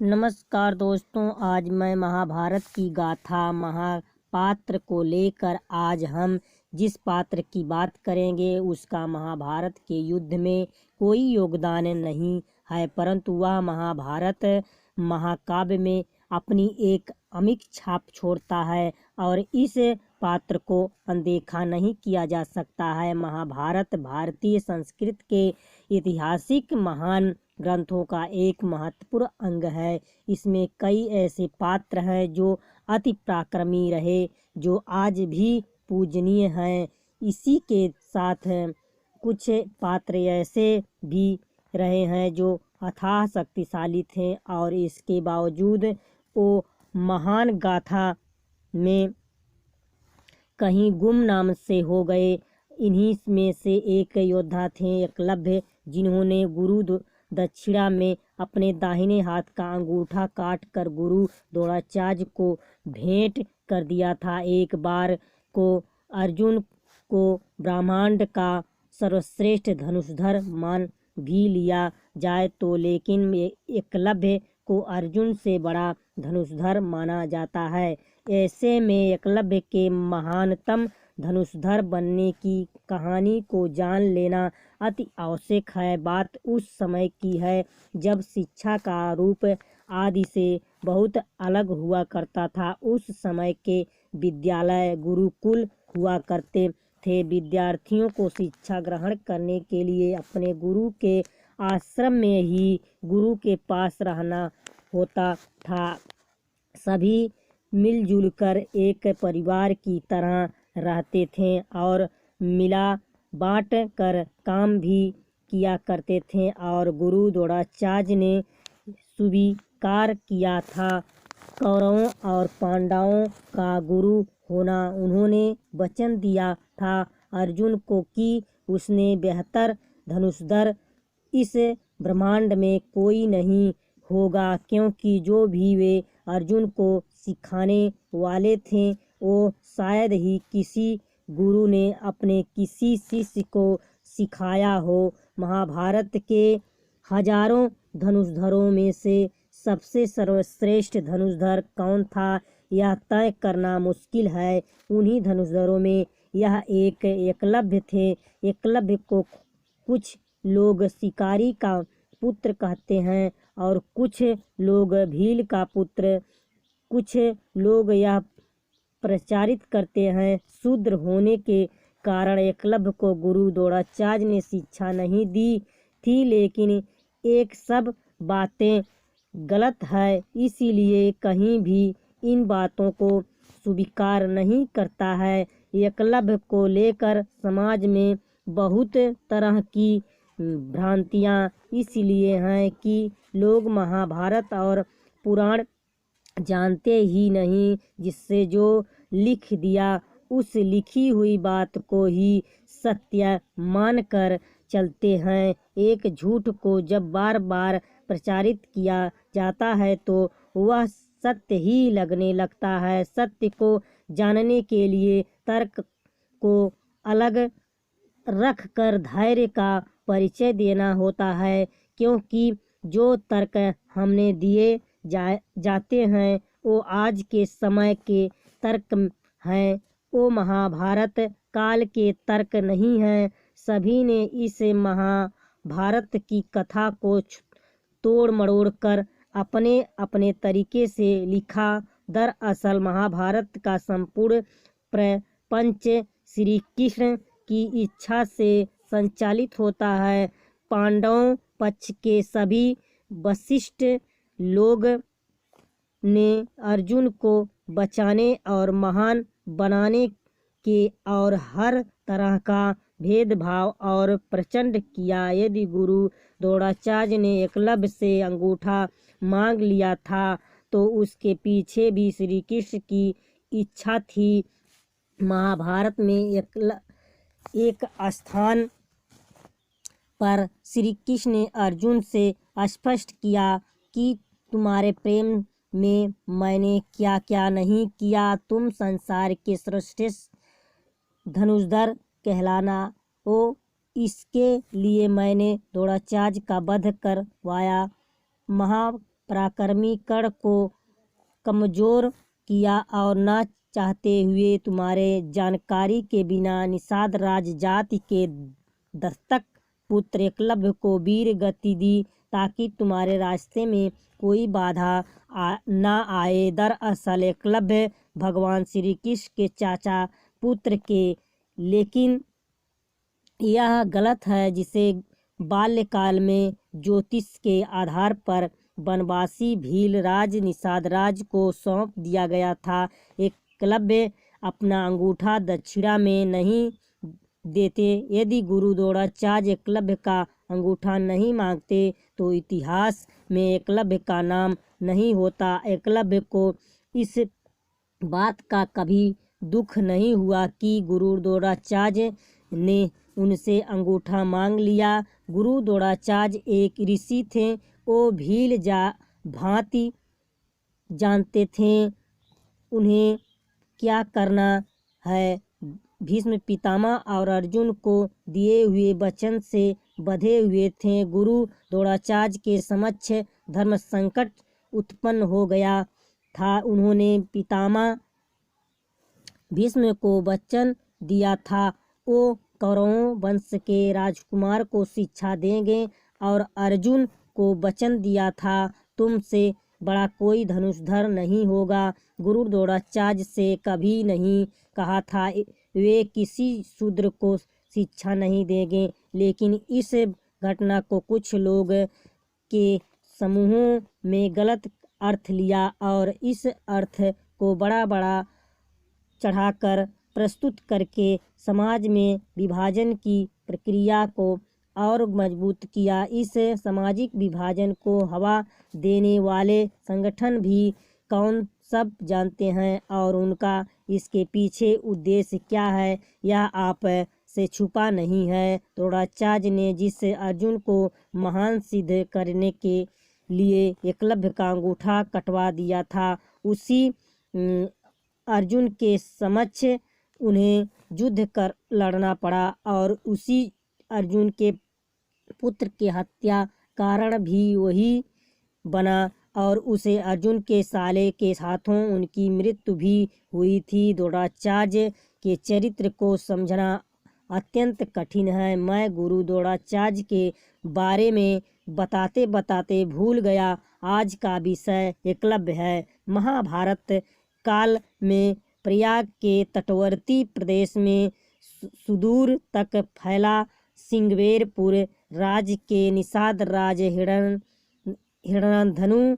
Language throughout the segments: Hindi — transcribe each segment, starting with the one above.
नमस्कार दोस्तों, आज मैं महाभारत की गाथा महापात्र को लेकर आज हम जिस पात्र की बात करेंगे उसका महाभारत के युद्ध में कोई योगदान नहीं है, परंतु वह महाभारत महाकाव्य में अपनी एक अमिट छाप छोड़ता है और इस पात्र को अनदेखा नहीं किया जा सकता है। महाभारत भारतीय संस्कृति के ऐतिहासिक महान ग्रंथों का एक महत्वपूर्ण अंग है। इसमें कई ऐसे पात्र हैं जो अति पराक्रमी रहे, जो आज भी पूजनीय हैं। इसी के साथ कुछ पात्र ऐसे भी रहे हैं जो अथाह शक्तिशाली थे और इसके बावजूद वो महान गाथा में कहीं गुमनाम से हो गए। इन्हीं में से एक योद्धा थे एकलव्य, जिन्होंने गुरु दक्षिणा में अपने दाहिने हाथ का अंगूठा काट कर गुरु द्रोणाचार्य को भेंट कर दिया था। एक बार को अर्जुन को ब्रह्मांड का सर्वश्रेष्ठ धनुषधर मान भी लिया जाए तो, लेकिन एकलव्य को अर्जुन से बड़ा धनुषधर माना जाता है। ऐसे में एकलव्य के महानतम धनुषधर बनने की कहानी को जान लेना अति आवश्यक है। बात उस समय की है जब शिक्षा का रूप आदि से बहुत अलग हुआ करता था। उस समय के विद्यालय गुरुकुल हुआ करते थे। विद्यार्थियों को शिक्षा ग्रहण करने के लिए अपने गुरु के आश्रम में ही गुरु के पास रहना होता था। सभी मिलजुल कर एक परिवार की तरह रहते थे और मिला बांट कर काम भी किया करते थे और गुरु द्रोणाचार्य ने स्वीकार किया था कौरवों और पांडवों का गुरु होना। उन्होंने वचन दिया था अर्जुन को कि उसने बेहतर धनुषधर इस ब्रह्मांड में कोई नहीं होगा, क्योंकि जो भी वे अर्जुन को सिखाने वाले थे वो शायद ही किसी गुरु ने अपने किसी शिष्य को सिखाया हो। महाभारत के हजारों धनुषधरों में से सबसे सर्वश्रेष्ठ धनुषधर कौन था, यह तय करना मुश्किल है। उन्हीं धनुषधरों में यह एक एकलव्य थे। एकलव्य को कुछ लोग शिकारी का पुत्र कहते हैं और कुछ लोग भील का पुत्र। कुछ लोग यह प्रचारित करते हैं शूद्र होने के कारण एकलव्य को गुरु द्रोणाचार्य ने शिक्षा नहीं दी थी, लेकिन एक सब बातें गलत है, इसीलिए कहीं भी इन बातों को स्वीकार नहीं करता है। एकलव्य को लेकर समाज में बहुत तरह की भ्रांतियाँ इसलिए हैं कि लोग महाभारत और पुराण जानते ही नहीं, जिससे जो लिख दिया उस लिखी हुई बात को ही सत्य मानकर चलते हैं। एक झूठ को जब बार बार प्रचारित किया जाता है तो वह सत्य ही लगने लगता है। सत्य को जानने के लिए तर्क को अलग रख कर धैर्य का परिचय देना होता है, क्योंकि जो तर्क हमने दिए जाते हैं वो आज के समय के तर्क हैं, वो महाभारत काल के तर्क नहीं हैं। सभी ने इस महाभारत की कथा को तोड़ मरोड़ कर अपने अपने तरीके से लिखा। दरअसल महाभारत का संपूर्ण प्रपंच श्री कृष्ण की इच्छा से संचालित होता है। पांडवों पक्ष के सभी वशिष्ठ लोग ने अर्जुन को बचाने और महान बनाने के और हर तरह का भेदभाव और प्रचंड किया। यदि गुरु द्रोणाचार्य ने एकलव्य से अंगूठा मांग लिया था तो उसके पीछे भी श्री कृष्ण की इच्छा थी। महाभारत में एक स्थान पर श्री कृष्ण ने अर्जुन से स्पष्ट किया कि तुम्हारे प्रेम में मैंने क्या क्या नहीं किया। तुम संसार के सर्वश्रेष्ठ धनुषधर कहलाना हो, इसके लिए मैंने द्रोणाचार्य का वध करवाया। पराक्रमी कर्ण को कमजोर किया और न चाहते हुए तुम्हारे जानकारी के बिना निषाद राज जाति के दस्तक पुत्र एकलव्य को वीर गति दी ताकि तुम्हारे रास्ते में कोई बाधा न आए। दरअसल एकलव्य भगवान श्री कृष्ण के चाचा पुत्र के, लेकिन यह गलत है। जिसे बाल्यकाल में ज्योतिष के आधार पर वनवासी भील राज निषाद राज को सौंप दिया गया था। एकलव्य अपना अंगूठा दक्षिणा में नहीं देते। यदि गुरु द्रोणाचार्य एकलव्य का अंगूठा नहीं मांगते तो इतिहास में एकलव्य का नाम नहीं होता। एकलव्य को इस बात का कभी दुख नहीं हुआ कि गुरु द्रोणाचार्य ने उनसे अंगूठा मांग लिया। गुरु द्रोणाचार्य एक ऋषि थे। वो भील भांति जानते थे उन्हें क्या करना है। भीष्म पितामह और अर्जुन को दिए हुए वचन से बंधे हुए थे। गुरु द्रोणाचार्य के समक्ष धर्म संकट उत्पन्न हो गया था। उन्होंने पितामह भीष्म को वचन दिया था वो कौरवों वंश के राजकुमार को शिक्षा देंगे और अर्जुन को वचन दिया था तुमसे बड़ा कोई धनुषधर नहीं होगा। गुरु द्रोणाचार्य से कभी नहीं कहा था वे किसी शूद्र को शिक्षा नहीं देंगे, लेकिन इस घटना को कुछ लोग के समूहों में गलत अर्थ लिया और इस अर्थ को बड़ा चढ़ाकर प्रस्तुत करके समाज में विभाजन की प्रक्रिया को और मजबूत किया। इस सामाजिक विभाजन को हवा देने वाले संगठन भी कौन सब जानते हैं और उनका इसके पीछे उद्देश्य क्या है यह आप से छुपा नहीं है। द्रोणाचार्य ने जिस अर्जुन को महान सिद्ध करने के लिए एकलव्य का अंगूठा कटवा दिया था उसी अर्जुन के समक्ष उन्हें युद्ध कर लड़ना पड़ा और उसी अर्जुन के पुत्र के हत्या कारण भी वही बना और उसे अर्जुन के साले के हाथों उनकी मृत्यु भी हुई थी। द्रोणाचार्य के चरित्र को समझना अत्यंत कठिन है। मैं गुरु द्रोणाचार्य के बारे में बताते बताते भूल गया। आज का विषय एकलव्य है। महाभारत काल में प्रयाग के तटवर्ती प्रदेश में सुदूर तक फैला सिंगवेरपुर राज्य के निषाद राज हिरण्यधनु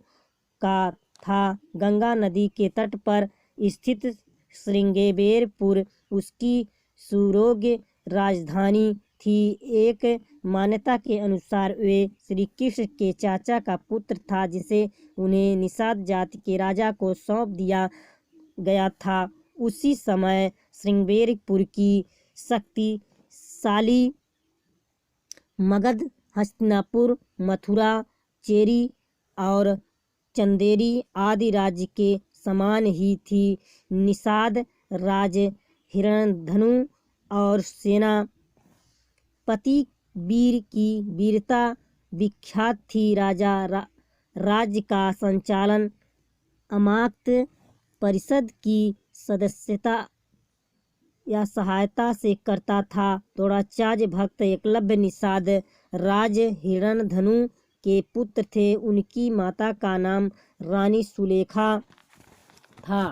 का था। गंगा नदी के तट पर स्थित श्रृंगेरपुर उसकी सुयोग्य राजधानी थी। एक मान्यता के अनुसार वे श्री कृष्ण के चाचा का पुत्र था जिसे उन्हें निषाद जाति के राजा को सौंप दिया गया था। उसी समय श्रृंगेरपुर की शक्तिशाली मगध, हस्तिनापुर, मथुरा, चेरी और चंदेरी आदि राज्य के समान ही थी। निषाद राज हिरण्यधनु और सेनापति वीर की वीरता विख्यात थी। राजा राज्य का संचालन अमात्य परिषद की सदस्यता या सहायता से करता था। द्रोणाचार्य भक्त एकलव्य निषाद राज हिरण्यधनु के पुत्र थे। उनकी माता का नाम रानी सुलेखा था।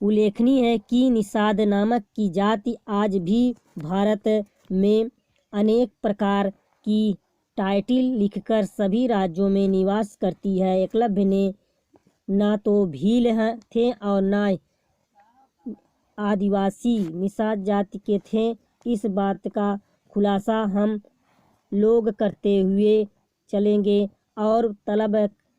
उल्लेखनीय है कि निषाद नामक की जाति आज भी भारत में अनेक प्रकार की टाइटल लिखकर सभी राज्यों में निवास करती है। एकलव्य ने ना तो भील थे और ना आदिवासी निषाद जाति के थे। इस बात का खुलासा हम लोग करते हुए चलेंगे और तलब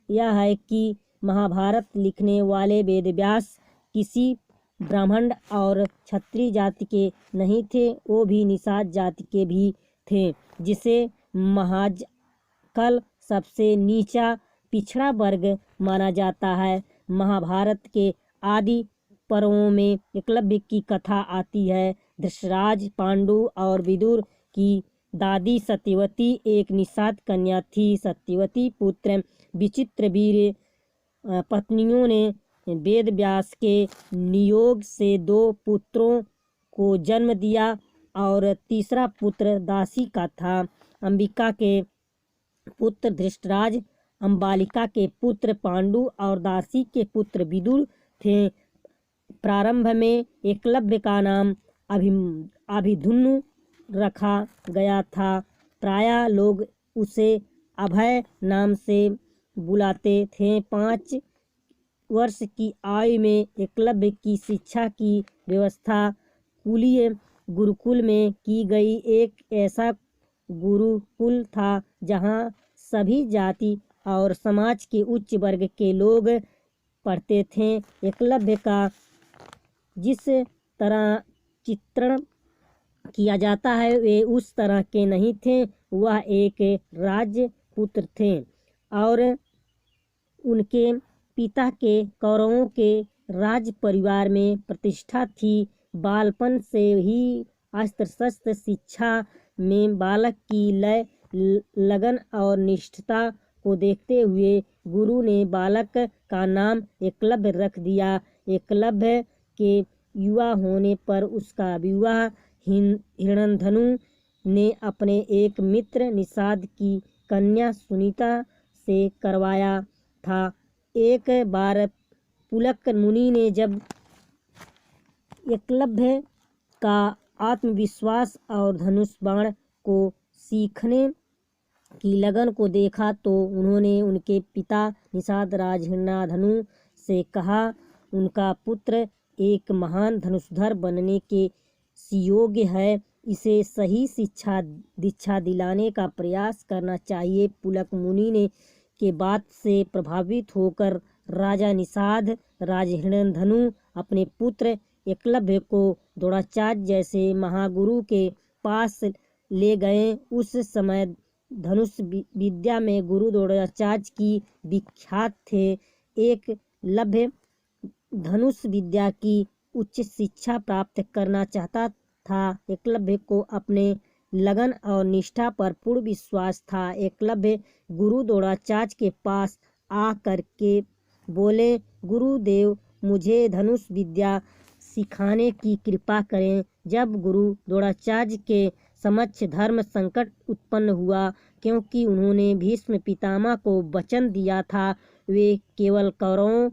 यह है कि महाभारत लिखने वाले वेदव्यास किसी ब्राह्मण और क्षत्रिय जाति के नहीं थे। वो भी निषाद जाति के भी थे जिसे महाजकल सबसे नीचा पिछड़ा वर्ग माना जाता है। महाभारत के आदि पर्वों में एकलव्य की कथा आती है। धृतराज, पांडु और विदुर की दादी सत्यवती एक निषाद कन्या थी। सत्यवती पुत्र विचित्रवीर्य पत्नियों ने वेद व्यास के नियोग से 2 पुत्रों को जन्म दिया और तीसरा पुत्र दासी का था। अंबिका के पुत्र धृष्टराज, अंबालिका के पुत्र पांडु और दासी के पुत्र विदुर थे। प्रारंभ में एकलव्य का नाम अभिधन्यु रखा गया था। प्रायः लोग उसे अभय नाम से बुलाते थे। 5 वर्ष की आयु में एकलव्य की शिक्षा की व्यवस्था कुलीय गुरुकुल में की गई। एक ऐसा गुरुकुल था जहाँ सभी जाति और समाज के उच्च वर्ग के लोग पढ़ते थे। एकलव्य का जिस तरह चित्रण किया जाता है वे उस तरह के नहीं थे। वह एक राजपुत्र थे और उनके पिता के कौरवों के राज परिवार में प्रतिष्ठा थी। बालपन से ही अस्त्र शस्त्र शिक्षा में बालक की लगन और निष्ठता को देखते हुए गुरु ने बालक का नाम एकलव्य रख दिया। एकलव्य के युवा होने पर उसका विवाह हिरण्यधनु ने अपने एक मित्र निषाद की कन्या सुनीता से करवाया था। एक बार पुलक मुनि ने जब एकलव्य का आत्मविश्वास और धनुष बाण को सीखने की लगन को देखा तो उन्होंने उनके पिता निषाद राज हिरण्यधनु से कहा, उनका पुत्र एक महान धनुषधर बनने के योग्य है, इसे सही शिक्षा दीक्षा दिलाने का प्रयास करना चाहिए। पुलक मुनि ने के बात से प्रभावित होकर राजा निषाद राज हिरण्यधनु अपने पुत्र एकलव्य को द्रोणाचार्य जैसे महागुरु के पास ले गए। उस समय धनुष विद्या में गुरु द्रोणाचार्य की विख्यात थे। एकलव्य धनुष विद्या की उच्च शिक्षा प्राप्त करना चाहता था। एकलव्य को अपने लगन और निष्ठा पर पूर्ण विश्वास था। एकलव्य गुरु द्रोणाचार्य के पास आ करके बोले, गुरुदेव मुझे धनुष विद्या सिखाने की कृपा करें। जब गुरु द्रोणाचार्य के समक्ष धर्म संकट उत्पन्न हुआ, क्योंकि उन्होंने भीष्म पितामह को वचन दिया था वे केवल कौरवों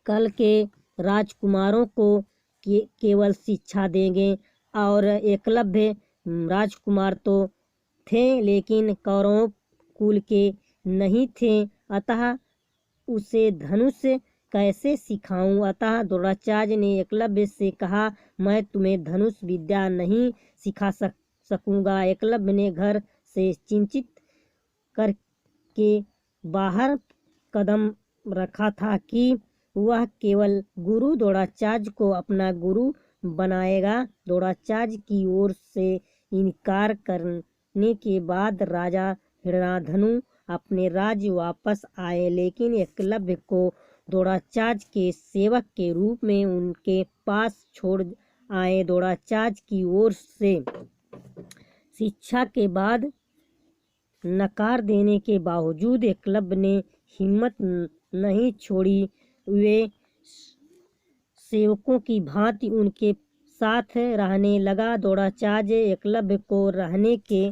कल के राजकुमारों को केवल शिक्षा देंगे, और एकलव्य राजकुमार तो थे लेकिन कौरवों कुल के नहीं थे, अतः उसे धनुष कैसे सिखाऊं। अतः द्रोणाचार्य ने एकलव्य से कहा, मैं तुम्हें धनुष विद्या नहीं सिखा सकूंगा। एकलव्य ने घर से चिंतित करके बाहर कदम रखा था कि वह केवल गुरु द्रोणाचार्य को अपना गुरु बनाएगा। द्रोणाचार्य की ओर से इनकार करने के बाद राजा हिरण्यधनु अपने राज्य वापस आए, लेकिन एकलव्य को द्रोणाचार्य के सेवक के रूप में उनके पास छोड़ आए। द्रोणाचार्य की ओर से शिक्षा के बाद नकार देने के बावजूद एकलव्य ने हिम्मत नहीं छोड़ी। वे सेवकों की भांति उनके साथ रहने लगा। द्रोणाचार्य एकलव्य को रहने के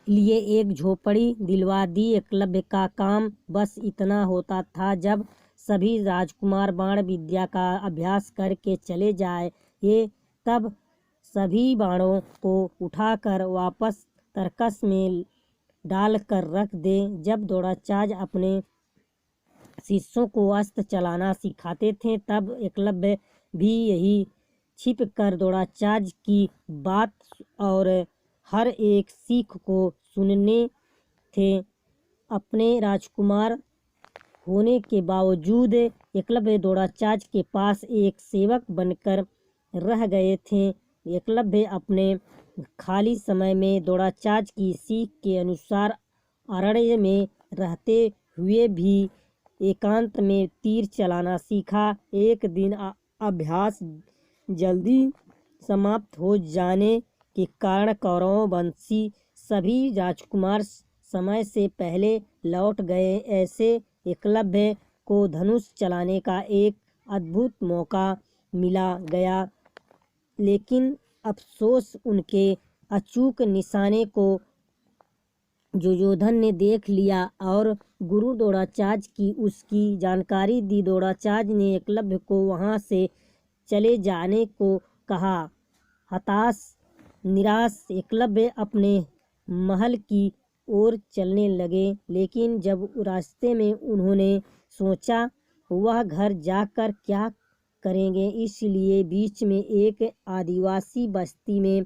लिए एक झोपड़ी दिलवा दी। एकलव्य का काम बस इतना होता था, जब सभी राजकुमार बाण विद्या का अभ्यास करके चले जाए ये तब सभी बाणों को उठाकर वापस तरकस में डालकर रख दे। जब द्रोणाचार्य अपने शिष्यों को अस्त्र चलाना सिखाते थे तब एकलव्य भी यही छिप कर द्रोणाचार्य की बात और हर एक सीख को सुनने थे। अपने राजकुमार होने के बावजूद एकलव्य द्रोणाचार्य के पास एक सेवक बनकर रह गए थे। एकलव्य अपने खाली समय में द्रोणाचार्य की सीख के अनुसार अरण्य में रहते हुए भी एकांत में तीर चलाना सीखा। एक दिन अभ्यास जल्दी समाप्त हो जाने के कारण कौरववंशी सभी राजकुमार समय से पहले लौट गए। ऐसे एकलव्य को धनुष चलाने का एक अद्भुत मौका मिला गया, लेकिन अफसोस उनके अचूक निशाने को दुर्योधन ने देख लिया और गुरु द्रोणाचार्य की उसकी जानकारी दी। द्रोणाचार्य ने एकलव्य को वहां से चले जाने को कहा। हताश निराश एकलव्य अपने महल की ओर चलने लगे, लेकिन जब रास्ते में उन्होंने सोचा वह घर जाकर क्या करेंगे, इसलिए बीच में एक आदिवासी बस्ती में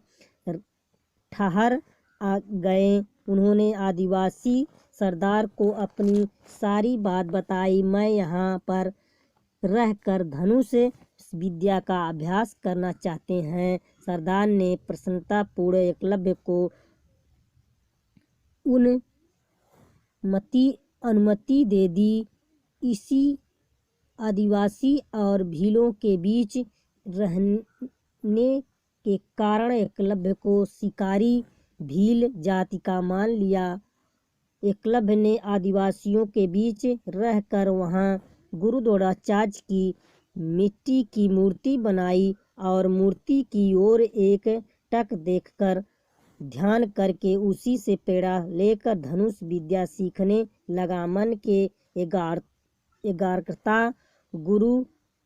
ठहर गए। उन्होंने आदिवासी सरदार को अपनी सारी बात बताई। मैं यहाँ पर रहकर धनुष विद्या का अभ्यास करना चाहते हैं। सरदार ने प्रसन्नतापूर्वक एकलव्य को अनुमति दे दी। इसी आदिवासी और भीलों के बीच रहने के कारण एकलव्य को शिकारी भील जाति का मान लिया। एकलव्य ने आदिवासियों के बीच रहकर वहां गुरु द्रोणाचार्य की मिट्टी की मूर्ति बनाई और मूर्ति की ओर एक टक देखकर ध्यान करके उसी से प्रेरणा लेकर धनुष विद्या सीखने लगा। मन के एकाग्रता गुरु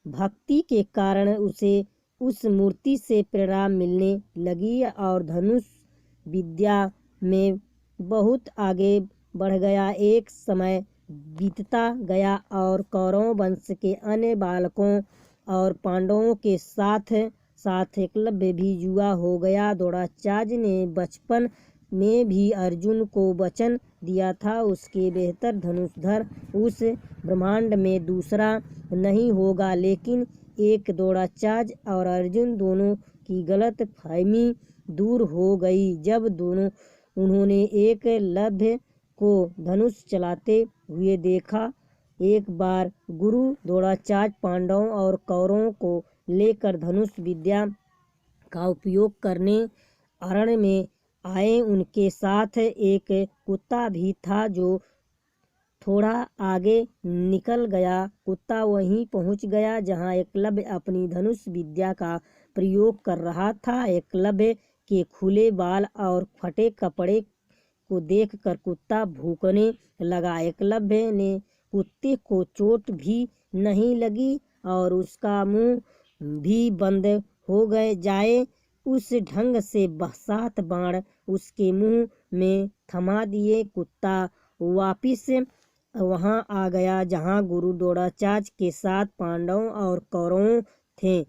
भक्ति के कारण उसे उस मूर्ति से प्रेरणा मिलने लगी और धनुष विद्या में बहुत आगे बढ़ गया। एक समय बीतता गया और कौरव वंश के अन्य बालकों और पांडवों के साथ साथ एकलव्य भी युवा हो गया। द्रोणाचार्य ने बचपन में भी अर्जुन को वचन दिया था उसके बेहतर धनुर्धर उस ब्रह्मांड में दूसरा नहीं होगा, लेकिन एक द्रोणाचार्य और अर्जुन दोनों की गलत फहमी दूर हो गई जब उन्होंने एकलव्य को धनुष चलाते हुए देखा। एक बार गुरु द्रोणाचार्य पांडवों और कौरवों को लेकर धनुष विद्या का उपयोग करने अरण्य में आए। उनके साथ एक कुत्ता भी था जो थोड़ा आगे निकल गया। कुत्ता वहीं पहुंच गया जहां एकलव्य अपनी धनुष विद्या का प्रयोग कर रहा था। एकलव्य के खुले बाल और फटे कपड़े को देखकर कुत्ता भौंकने लगा। एकलव्य ने कुत्ते को चोट भी नहीं लगी और उसका मुंह भी बंद हो जाए उस ढंग से 7 बाण उसके मुंह में थमा दिए। कुत्ता वापिस वहां आ गया जहां गुरु द्रोणाचार्य के साथ पांडवों और कौरवों थे।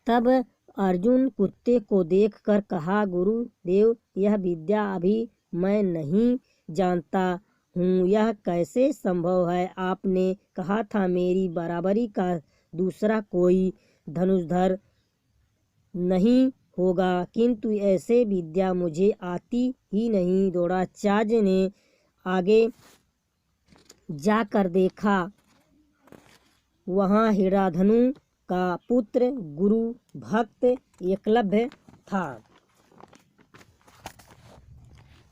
तब अर्जुन कुत्ते को देखकर कहा, गुरुदेव, यह विद्या अभी मैं नहीं जानता हूँ, यह कैसे संभव है? आपने कहा था मेरी बराबरी का दूसरा कोई धनुर्धर नहीं होगा, किंतु ऐसे विद्या मुझे आती ही नहीं। द्रोणाचार्य ने आगे जाकर देखा, वहाँ हिरण्यधनु का पुत्र गुरु भक्त एकलव्य था।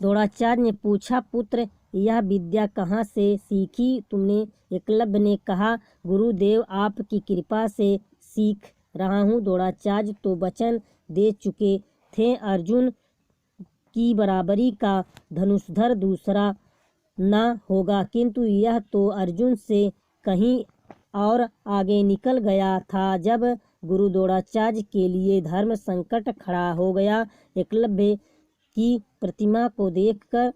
द्रोणाचार्य ने पूछा, पुत्र, यह विद्या कहाँ से सीखी तुमने? एकलव्य ने कहा, गुरुदेव, आपकी कृपा से सीख रहा हूँ। द्रोणाचार्य तो वचन दे चुके थे अर्जुन की बराबरी का धनुर्धर दूसरा न होगा, किंतु यह तो अर्जुन से कहीं और आगे निकल गया था। जब गुरु द्रोणाचार्य के लिए धर्म संकट खड़ा हो गया, एकलव्य की प्रतिमा को देखकर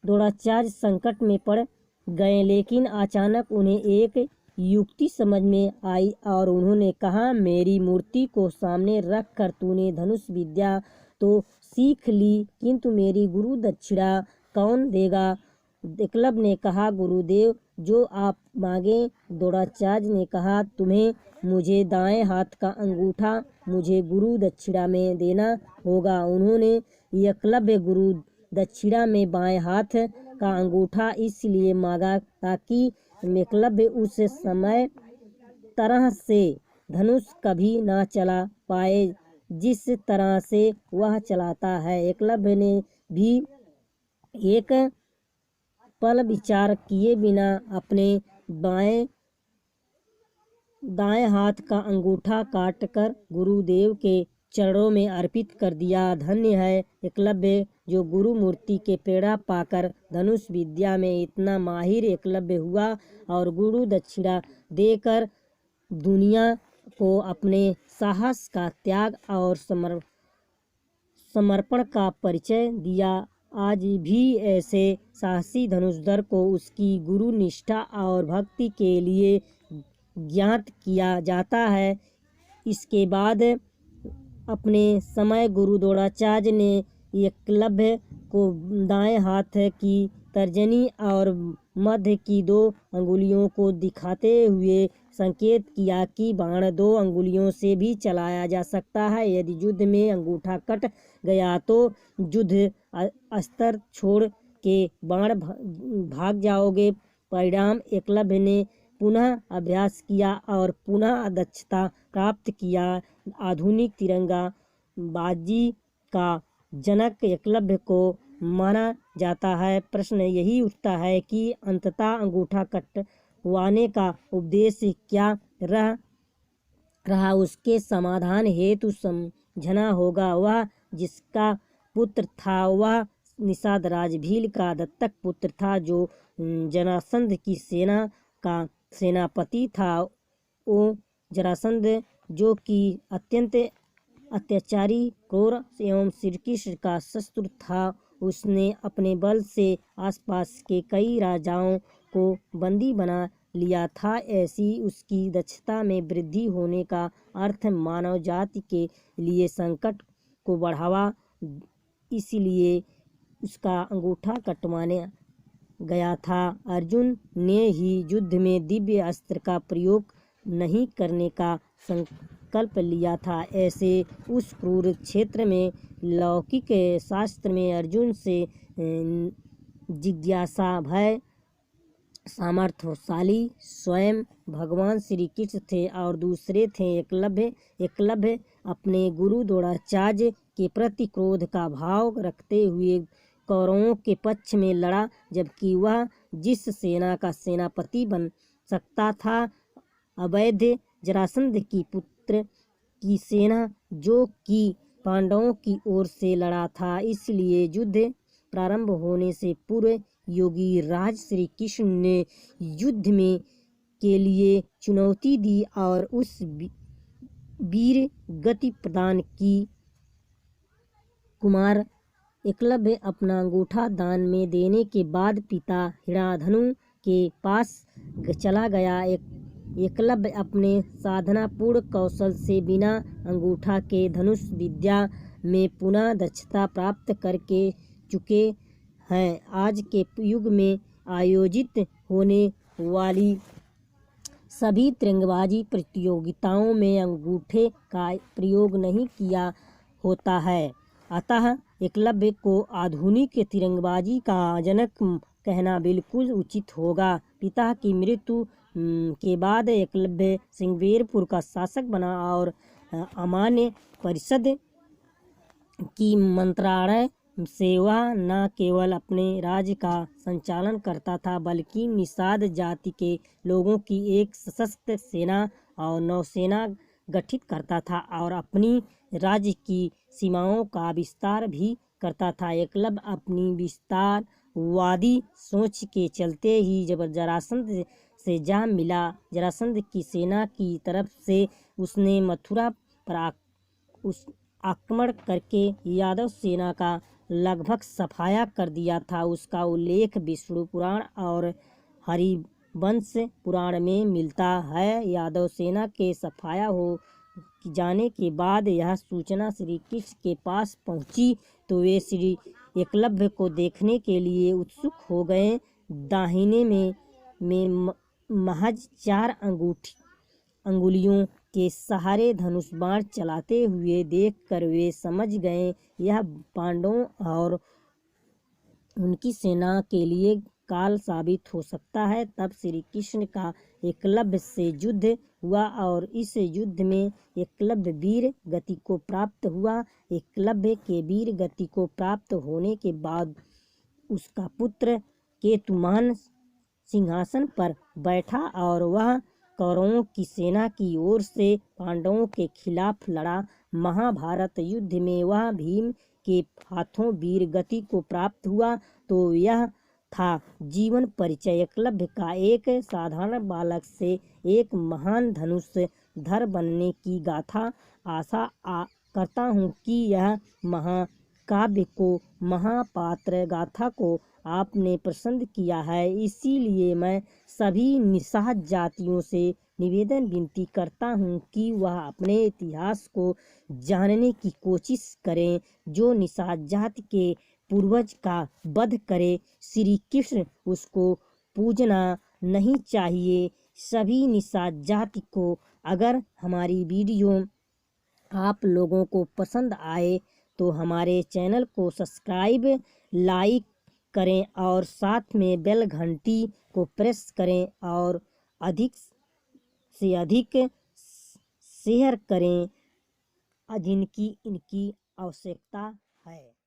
द्रोणाचार्य संकट में पड़ गए, लेकिन अचानक उन्हें एक युक्ति समझ में आई और उन्होंने कहा, मेरी मूर्ति को सामने रख कर तूने धनुष विद्या तो सीख ली, किंतु मेरी गुरु दक्षिणा कौन देगा? एकलव्य ने कहा, गुरुदेव, जो आप मांगे। द्रोणाचार्य ने कहा, तुम्हें मुझे दाएं हाथ का अंगूठा मुझे गुरु दक्षिणा में देना होगा। उन्होंने एकलव्य गुरु दक्षिणा में बाएं हाथ का अंगूठा इसलिए मांगा ताकि एकलव्य उस समय तरह से धनुष कभी न चला पाए जिस तरह से वह चलाता है। एकलव्य ने भी एक पल विचार किए बिना अपने दाएं हाथ का अंगूठा काटकर गुरुदेव के चरणों में अर्पित कर दिया। धन्य है एकलव्य जो गुरु मूर्ति के प्रेरणा पाकर धनुष विद्या में इतना माहिर एकलव्य हुआ और गुरु दक्षिणा देकर दुनिया को अपने साहस का, त्याग और समर्पण का परिचय दिया। आज भी ऐसे साहसी धनुषधर को उसकी गुरु निष्ठा और भक्ति के लिए ज्ञात किया जाता है। इसके बाद अपने समय गुरु द्रोणाचार्य ने एकलव्य को दाएं हाथ की तर्जनी और मध्य की 2 अंगुलियों को दिखाते हुए संकेत किया कि बाण 2 अंगुलियों से भी चलाया जा सकता है। यदि युद्ध में अंगूठा कट गया तो युद्ध अस्त्र छोड़ के बाण भाग जाओगे। परिणाम एकलव्य ने पुनः अभ्यास किया और पुनः दक्षता प्राप्त किया। आधुनिक तिरंगाबाजी का जनक एकलव्य को माना जाता है। प्रश्न यही उठता है कि अंततः अंगूठा कटवाने का उद्देश्य क्या रहा। उसके समाधान हेतु समझना होगा। वह जिसका पुत्र था वह निषाद राज भील का दत्तक पुत्र था जो जरासंध की सेना का सेनापति था। वो जरासंध जो कि अत्यंत अत्याचारी, क्रूर एवं श्री कृष्ण का शत्रु था, उसने अपने बल से आसपास के कई राजाओं को बंदी बना लिया था। ऐसी उसकी दक्षता में वृद्धि होने का अर्थ मानव जाति के लिए संकट को बढ़ावा, इसलिए उसका अंगूठा कटवाने गया था। अर्जुन ने ही युद्ध में दिव्य अस्त्र का प्रयोग नहीं करने का संकल्प लिया था। ऐसे उस क्रूर क्षेत्र में लौकिक शास्त्र में अर्जुन से जिज्ञासा, भय, सामर्थ्यशाली स्वयं भगवान श्री कृष्ण थे और दूसरे थे एकलव्य। एकलव्य अपने गुरु द्रोणाचार्य के प्रति क्रोध का भाव रखते हुए कौरवों के पक्ष में लड़ा, जबकि वह जिस सेना का सेनापति बन सकता था, अवैध जरासंध की पुत्र की सेना जो कि पांडवों की ओर से लड़ा था। इसलिए युद्ध प्रारंभ होने से पूर्व योगी राज श्री कृष्ण ने युद्ध में के लिए चुनौती दी और उस वीर गति प्रदान की। कुमार एकलव्य अपना अंगूठा दान में देने के बाद पिता हिराधनु के पास चला गया। एकलव्य अपने साधनापूर्ण कौशल से बिना अंगूठा के धनुष विद्या में पुनः दक्षता प्राप्त करके चुके हैं। आज के युग में आयोजित होने वाली सभी तिरंगबाजी प्रतियोगिताओं में अंगूठे का प्रयोग नहीं किया होता है। अतः एकलव्य को आधुनिक तिरंगबाजी का जनक कहना बिल्कुल उचित होगा। पिता की मृत्यु के बाद एकलव्य सिंगवेरपुर का शासक बना और अमान्य परिषद की मंत्रालय से वह न केवल अपने राज्य का संचालन करता था बल्कि निषाद जाति के लोगों की एक सशक्त सेना और नौसेना गठित करता था और अपनी राज्य की सीमाओं का विस्तार भी करता था। एकलव्य अपनी विस्तारवादी सोच के चलते ही जब जरासंध से जा मिला। जरासंध की सेना की तरफ से उसने मथुरा पर आक्रमण करके यादव सेना का लगभग सफाया कर दिया था। उसका उल्लेख विष्णु पुराण और हरिवंश पुराण में मिलता है। यादव सेना के सफाया हो जाने के बाद यह सूचना श्री कृष्ण के पास पहुंची तो वे श्री एकलव्य को देखने के लिए उत्सुक हो गए। दाहिने में महज 4 अंगुलियों के सहारे धनुष बाण चलाते हुए देखकर वे समझ गए यह पांडवों और उनकी सेना के लिए काल साबित हो सकता है। तब श्री कृष्ण का एकलव्य से युद्ध हुआ और इस युद्ध में एकलव्य वीर गति को प्राप्त हुआ। एकलव्य के वीर गति को प्राप्त होने के बाद उसका पुत्र केतुमान सिंहासन पर बैठा और वह कौरवों की सेना की ओर से पांडवों के खिलाफ लड़ा। महाभारत युद्ध में वह भीम के हाथों वीर गति को प्राप्त हुआ। तो यह था जीवन परिचय एकलव्य का, एक साधारण बालक से एक महान धनुषधर बनने की गाथा। आशा करता हूँ कि यह महाकाव्य को, महापात्र गाथा को आपने पसंद किया है। इसीलिए मैं सभी निषाद जातियों से निवेदन विनती करता हूँ कि वह अपने इतिहास को जानने की कोशिश करें। जो निषाद जाति के पूर्वज का वध करे, श्री कृष्ण उसको पूजना नहीं चाहिए। सभी निषाद जाति को अगर हमारी वीडियो आप लोगों को पसंद आए तो हमारे चैनल को सब्सक्राइब, लाइक करें और साथ में बेल घंटी को प्रेस करें और अधिक से अधिक शेयर करें जिनकी इनकी आवश्यकता है।